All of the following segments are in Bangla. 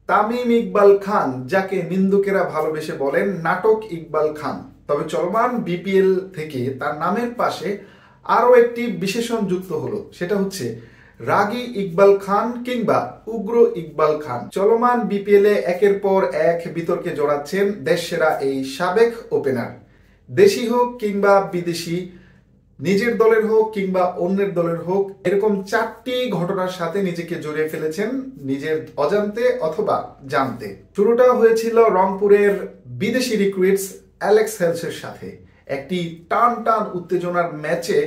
তামিম ইকবাল খান, যাকে নিন্দুকেরা ভালোবেসে বলেন নাটক ইকবাল খান, তবে চলমান বিপিএল থেকে তার নামের পাশে আরো একটি বিশেষণ যুক্ত হলো, সেটা হচ্ছে রাগী ইকবাল খান কিংবা উগ্র ইকবাল খান। চলমান বিপিএল এ একের পর এক বিতর্কে জড়াচ্ছেন দেশসেরা এই সাবেক ওপেনার। দেশি হোক কিংবা বিদেশি, নিজের দলের হোক কিংবা অন্যের দলের হোক, এরকম 4টি ঘটনার সাথে নিজেকে জড়িয়ে ফেলেছেন নিজের অজান্তে অথবা জানতে। শুরুটা হয়েছিল রংপুরের বিদেশি রিক্রুইটস অ্যালেক্স হেলসের সাথে। একটি টান টান উত্তেজনার ম্যাচে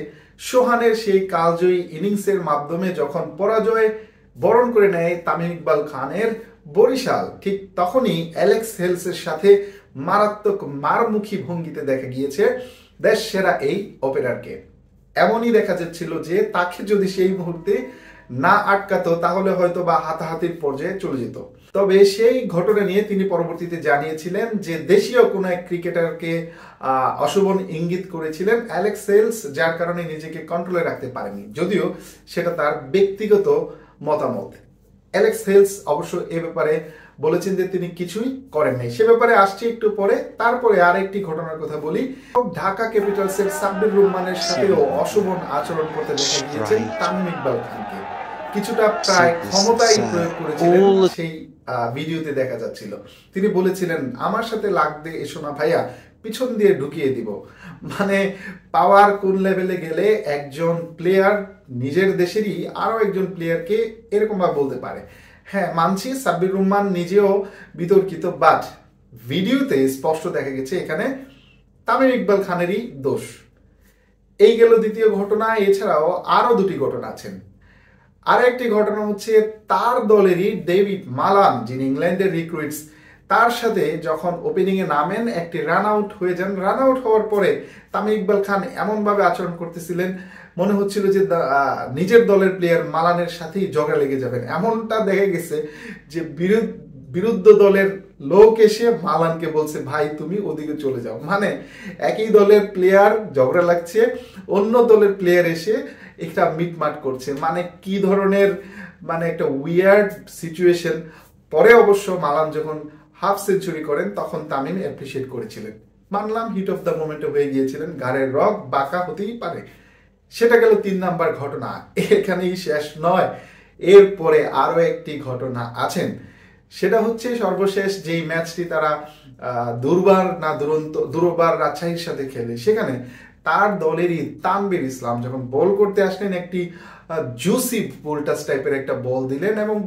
সোহানের সেই কালজয়ী ইনিংসের মাধ্যমে যখন পরাজয় বরণ করে নেয় তামিম ইকবাল খানের বরিশাল, ঠিক তখনই অ্যালেক্স হেলসের সাথে মারাত্মক মারমুখী ভঙ্গিতে দেখা গিয়েছে দেশ সেরা এই ওপেনারকে। এমনই দেখা যাচ্ছিল যে তাকে যদি সেই মুহূর্তে না আটকাতো তাহলে হয়তো বা হাতাহাতির পর্যায়ে চলে যেত। তবে সেই ঘটনা নিয়ে তিনি পরবর্তীতে জানিয়েছিলেন যে দেশীয় কোনো এক ক্রিকেটারকে অশোভন ইঙ্গিত করেছিলেন অ্যালেক্স হেলস, যার কারণে নিজেকে কন্ট্রোলে রাখতে পারেনি, যদিও সেটা তার ব্যক্তিগত মতামত। অ্যালেক্স হেলস অবশ্য এ ব্যাপারে বলেছেন যে তিনি কিছুই করেন নাই। সে ব্যাপারে আসছি একটু পরে। তারপরে আরেকটি ঘটনার কথা বলি। ঢাকা ক্যাপিটালসের সাব্বির রহমানের সাথেও অশোভন আচরণ করতে দেখা গিয়েছেন তামিম ইকবাল খানকে। কিছুটা প্রায় ক্ষমতাই প্রয়োগ করেছিলেন সেই ভিডিওতে দেখা যাচ্ছিল। তিনি বলেছিলেন, আমার সাথে লাগতে এসো না ভাইয়া, পিছন দিয়ে ঢুকিয়ে দিব। মানে পাওয়ার কোন লেভেলে গেলে একজন প্লেয়ার নিজের দেশেরই আরো একজন প্লেয়ারকে এরকম ভাবে বলতে পারে। হ্যাঁ, মানছি সাব্বির রহমান নিজেও বিতর্কিত, বাট ভিডিওতে স্পষ্ট দেখা গেছে এখানে তামিম ইকবাল খানেরই দোষ। এই গেল দ্বিতীয় ঘটনা। এছাড়াও আরো দুটি ঘটনা আছেন। আর একটি ঘটনা হচ্ছে তার দলেরই ডেভিড মালান, যিনি ইংল্যান্ডের রিক্রুইটস, তার সাথে যখন ওপেনিং এ নামেন একটি রান আউট হয়ে যান। রান আউট হওয়ার পরে তামিম ইকবাল খান এমন ভাবে আচরণ করতেছিলেন, মনে হচ্ছিল যে নিজের দলের প্লেয়ার মালানের সাথেই ঝগড়া লেগে যাবেন। এমনটা দেখা গেছে যে বিরুদ্ধ দলের লোক এসে মালানকে বলছে, ভাই তুমি ওদিকে চলে যাও। মানে একই দলের প্লেয়ার ঝগড়া লাগছে, অন্য দলের প্লেয়ার এসে একটা মিটমাট করছে। মানে কি ধরনের একটা উইয়ার্ড সিচুয়েশন। পরে অবশ্য মালান যখন হাফ সেঞ্চুরি করেন তখন তামিম অ্যাপ্রিসিয়েট করেছিলেন। মানলাম হিট অফ দ্য মোমেন্ট হয়ে গিয়েছিলেন, ঘাড়ের রগ বাঁকা হতেই পারে। সেটা গেল 3 নাম্বার ঘটনা। এখানেই শেষ নয়, এরপরে আরো একটি ঘটনা আছেন। সেটা হচ্ছে সর্বশেষ যেই ম্যাচটি তারা দুর্বার রাজশাহীর সাথে খেলে, সেখানে তার দলেরই তানভীর ইসলাম যখন বল করতে আসলেন, একটি জুসি বোল্টাস টাইপের একটা বল দিলেন এবং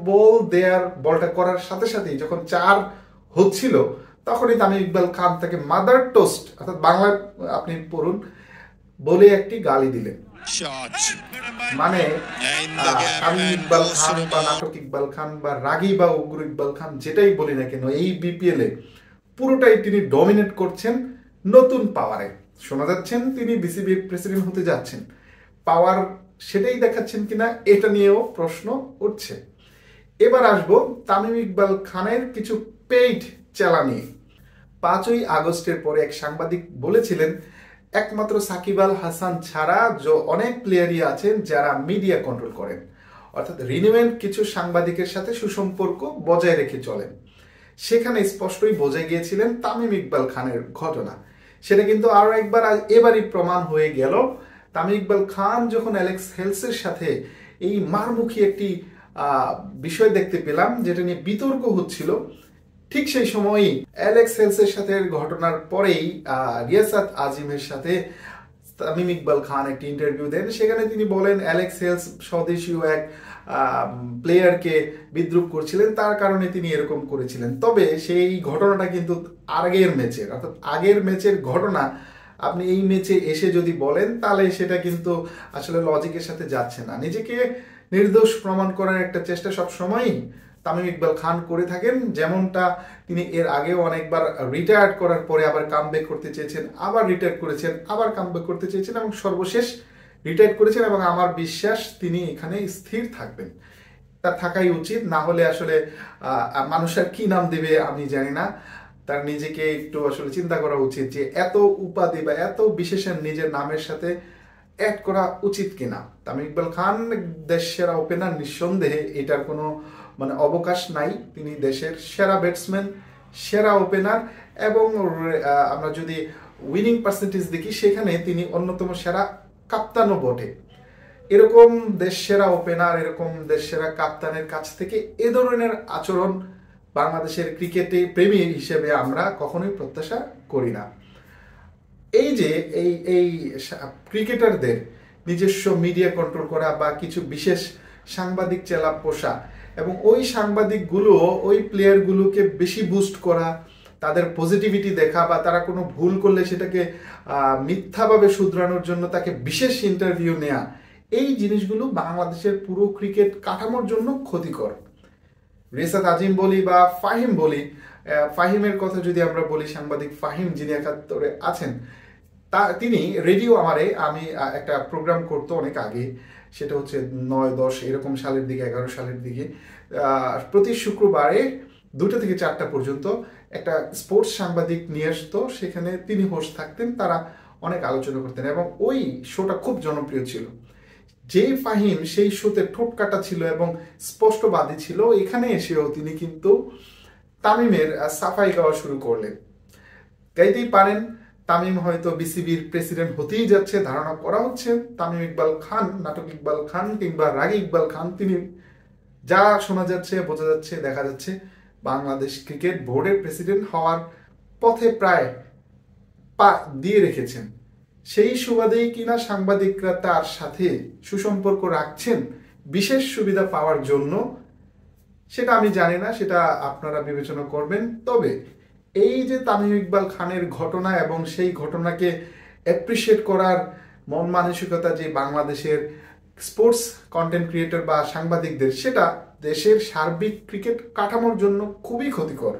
বলটা করার সাথে সাথেই যখন 4 হচ্ছিল তখনই তামিম ইকবাল খান তাকে মাদার টোস্ট, অর্থাৎ বাংলা আপনি পড়ুন, বলে একটি গালি দিলেন। মানে তামিম ইকবাল খান বা নাটক ইকবাল খান বা রাগী বা উগ্র ইকবাল খান যেটাই বলি না কেন, এই বিপিএল এ পুরোটাই তিনি ডমিনেট করছেন নতুন পাওয়ারে। শোনা যাচ্ছেন তিনি বিসিবির প্রেসিডেন্ট হতে যাচ্ছেন। পাওয়ার সেটাই দেখাচ্ছেন কিনা এটা নিয়েও প্রশ্ন উঠছে। এবার আসবো তামিম ইকবাল খানের কিছু পেইড চেলা নিয়ে। 5ই আগস্টের পরে এক সাংবাদিক বলেছিলেন, একমাত্র সাকিব আল হাসান ছাড়া অনেক প্লেয়ারই আছেন যারা মিডিয়া কন্ট্রোল করেন, অর্থাৎ রিনিউয়েন্ট কিছু সাংবাদিকের সাথে সুসম্পর্ক বজায় রেখে চলেন। সেখানে স্পষ্টই বোঝা গিয়েছিলেন তামিম ইকবাল খানের ঘটনা। সেটা কিন্তু আরো একবার এবারই প্রমাণ হয়ে গেল। তামিম ইকবাল খান যখন অ্যালেক্স হেলসের সাথে এই মারমুখী একটি বিষয় দেখতে পেলাম যেটা নিয়ে বিতর্ক হচ্ছিল, ঠিক সেই সময়ই অ্যালেক্স হেলসের সাথে ঘটনার পরেই রিয়াসাত আজিমের সাথে তামিম ইকবাল খান একটি ইন্টারভিউ দেন। সেখানে তিনি বলেন অ্যালেক্স হেলস স্বদেশীয় এক প্লেয়ারকে বিদ্রুপ করছিলেন, তার কারণে তিনি এরকম করেছিলেন। তবে সেই ঘটনাটা কিন্তু আগের ম্যাচের ঘটনা আপনি এই ম্যাচে এসে যদি বলেন তাহলে সেটা কিন্তু আসলে লজিকের সাথে যাচ্ছে না। নিজেকে নির্দোষ প্রমাণ করার একটা চেষ্টা সব সময়ই তামিম ইকবাল খান করে থাকেন, যেমনটা তিনি এর আগেও অনেকবার রিটায়ার করার পরে আবার কামব্যাক করতে চেয়েছেন, আবার রিটায়ার করেছেন, আবার কামব্যাক করতে চেয়েছেন এবং সর্বশেষ রিটায়ার করেছেন। এবং আমার বিশ্বাস তিনি এখানে স্থির থাকবেন, তার থাকাই উচিত। না হলে আসলে মানুষ আর কি নাম দেবে আমি জানি না। তার নিজেকে একটু আসলে চিন্তা করা উচিত যে এত উপাধি বা এত বিশেষণ নিজের নামের সাথে অ্যাড করা উচিত কিনা। তামিম ইকবাল খান দেশ সেরা ওপেনার, নিঃসন্দেহে এটার কোনো মানে অবকাশ নাই। তিনি দেশের সেরা ব্যাটসম্যান, সেরা ওপেনার এবং আমরা যদি উইনিং পার্সেন্টেজ দেখি সেখানে তিনি অন্যতম সেরা কাপ্তানও বটে। এরকম দেশ সেরা ওপেনার, এরকম দেশ সেরা কাপ্তানের কাছ থেকে এ ধরনের আচরণ বাংলাদেশের ক্রিকেটে প্রেমী হিসেবে আমরা কখনোই প্রত্যাশা করি না। এই যে এই ক্রিকেটারদের নিজস্ব মিডিয়া কন্ট্রোল করা বা কিছু বিশেষ সাংবাদিক চেলা পোষা এবং ওই সাংবাদিকগুলো ওই প্লেয়ারগুলোকে বেশি বুস্ট করা, তাদের পজিটিভিটি দেখা বা তারা কোনো ভুল করলে সেটাকে মিথ্যাভাবে শুধরানোর জন্য তাকে বিশেষ ইন্টারভিউ নেওয়া, এই জিনিসগুলো বাংলাদেশের পুরো ক্রিকেট কাঠামোর জন্য ক্ষতিকর। রেসাত আজিম বলি বা ফাহিম বলি, ফাহিমের কথা যদি আমরা বলি, সাংবাদিক ফাহিম যিনি ৭১-এ আছেন, তিনি রেডিও আমারে, আমি একটা প্রোগ্রাম করতো অনেক আগে, সেটা হচ্ছে ৯-১০ এরকম সালের দিকে, ১১ সালের দিকে, প্রতি শুক্রবারে ২টা থেকে ৪টা পর্যন্ত একটা স্পোর্টস সাংবাদিক নিয়ে আসতো, সেখানে তিনি হোস্ট থাকতেন, তারা অনেক আলোচনা করতেন এবং ওই শোটা খুব জনপ্রিয় ছিল। যেই ফাহিম সেই শোতে ঠোঁট কাটা ছিল এবং স্পষ্টবাদী ছিল, এখানে এসেও তিনি কিন্তু তামিমের সাফাই গাওয়া শুরু করলেন। গাইতেই পারেন, তামিম হয়তো বিসিবির প্রেসিডেন্ট হতেই যাচ্ছে, ধারণা করা হচ্ছে তামিম ইকবাল খান, নাটক ইকবাল খান কিংবা রাগী ইকবাল খান, তিনি যা শোনা যাচ্ছে, বোঝা যাচ্ছে, দেখা যাচ্ছে বাংলাদেশ ক্রিকেট বোর্ডের প্রেসিডেন্ট হওয়ার পথে প্রায় পা দিয়ে রেখেছেন। সেই সুবাদেই কিনা সাংবাদিকরা তার সাথে সুসম্পর্ক রাখছেন বিশেষ সুবিধা পাওয়ার জন্য, সেটা আমি জানি না, সেটা আপনারা বিবেচনা করবেন। তবে এই যে তামিম ইকবাল খানের ঘটনা এবং সেই ঘটনাকে অ্যাপ্রিসিয়েট করার মন মানসিকতা যে বাংলাদেশের স্পোর্টস কন্টেন্ট ক্রিয়েটর বা সাংবাদিকদের, সেটা দেশের সার্বিক ক্রিকেট কাঠামোর জন্য খুবই ক্ষতিকর।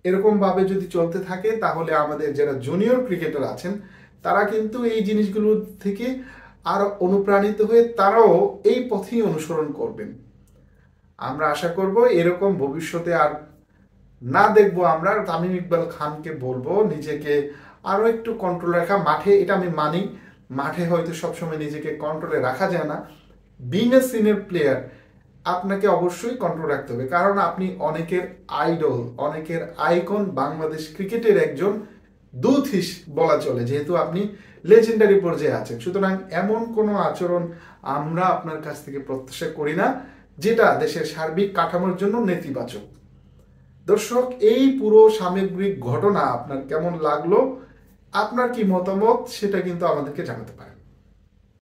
এরকমভাবে যদি চলতে থাকে তাহলে আমাদের যারা জুনিয়র ক্রিকেটার আছেন তারা কিন্তু এই জিনিসগুলো থেকে আরো অনুপ্রাণিত হয়ে তারাও এই পথেই অনুসরণ করবেন। আমরা আশা করব এরকম ভবিষ্যতে আর না দেখবো। আমরা তামিম ইকবাল খানকে বলবো নিজেকে আরো একটু কন্ট্রোল রাখা। মাঠে এটা আমি মানি, মাঠে হয়তো সবসময় নিজেকে কন্ট্রোলে রাখা যায় না। বিং এ সিনিয়র প্লেয়ার আপনাকে অবশ্যই কন্ট্রোল রাখতে হবে, কারণ আপনি অনেকের আইডল, অনেকের আইকন, বাংলাদেশ ক্রিকেটের একজন দূত বলা চলে, যেহেতু আপনি লেজেন্ডারি পর্যায়ে আছেন। সুতরাং এমন কোনো আচরণ আমরা আপনার কাছ থেকে প্রত্যাশা করি না যেটা দেশের সার্বিক কাঠামোর জন্য নেতিবাচক। দর্শক, এই পুরো সামগ্রিক ঘটনা আপনার কেমন লাগলো, আপনার কি মতামত, সেটা কিন্তু আমাদেরকে জানাতে পারেন।